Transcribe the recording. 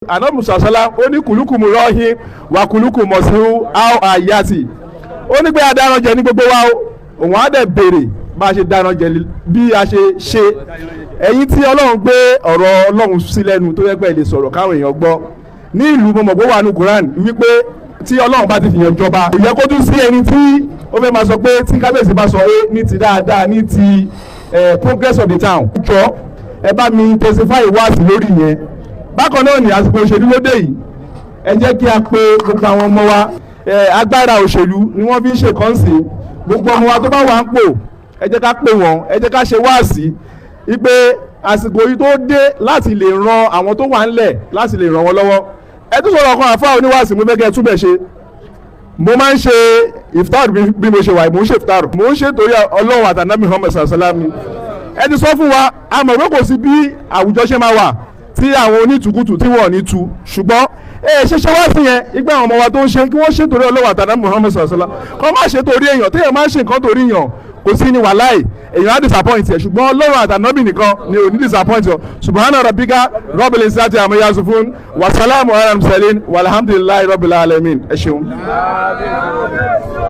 Ànábì sàṣálá ó ní kùlùkùmù rọ́ọ̀hìn wà kùlùkùmù ọ̀sìn áwọ̀ àyàtì ó ní pé adáran jẹ ní gbogbo wa òun á dẹ̀ béèrè bá a ṣe dáran jẹ bí a ṣe ṣe ẹ̀yin tí Ọlọ́run gbé ọ̀rọ̀ Ọlọ́run sí lẹ́nu tó yẹ pé lè sọ̀rọ̀ káwọn èèyàn gbọ́ ní ìlú mọ̀mọ́gbó wà ní Quran wípé tí Ọlọ́run bá ti fìyàn jọba kò yẹ kó tún sí ẹni tí ó fẹ́ máa sọ pé tí kábíyèsí bá sọ ní ti dáadáa ní ti progress of the town jọ ẹ bá mi intensify wáàsí lórí yẹn. Bákan náà ni àsìkò òṣèlú lóde yìí ẹ jẹ́ kí a pè gbogbo àwọn ọmọ wa agbára òṣèlú ni wọ́n fi ń ṣe kọ́ńsì gbogbo ọmọ wa tó bá wà ń pò ẹ jẹ́ ká pè wọ́n ẹ jẹ́ ká ṣe wáàsí wípé àsìkò yìí tó dé láti lè ran àwọn tó wà ńlẹ̀ láti lè ràn wọ́n lọ́wọ́. Ẹ tún sọ̀rọ̀ kan àfáà oníwàásí mo fẹ́ kẹ́ ẹ túbẹ̀ ṣe mo máa ń ṣe iftar bí mo ṣe wà mo ń ṣe iftar mo ń ṣe torí Ọlọ́run àtànábì Muhammad sallallahu alaihi wasallam. Ẹ ti sọ fún wa a mọ̀ pé kò sí bí àwùjọ ṣe máa wà tí àwọn onítùkùtù tí wọ́n ní tu ṣùgbọ́n ṣẹṣẹ wá sí yẹn ìgbà àwọn ọmọ wa tó ń ṣe kí wọ́n ṣe torí Ọlọ́run àtànábì Muhammad sallallahu alaihi wasallam kọ́ má ṣe torí èèyàn téèyàn má ṣe nǹkan torí èèyàn kò sí ní wàláì èèyàn á disappoint ẹ̀ ṣùgbọ́n Ọlọ́run àtànábì nìkan ni ò ní disappoint ọ̀ subhana rabbika rabbil izzati amma yasifun wa salamun ala al mursalin walhamdulillahi rabbil alamin ẹ ṣeun.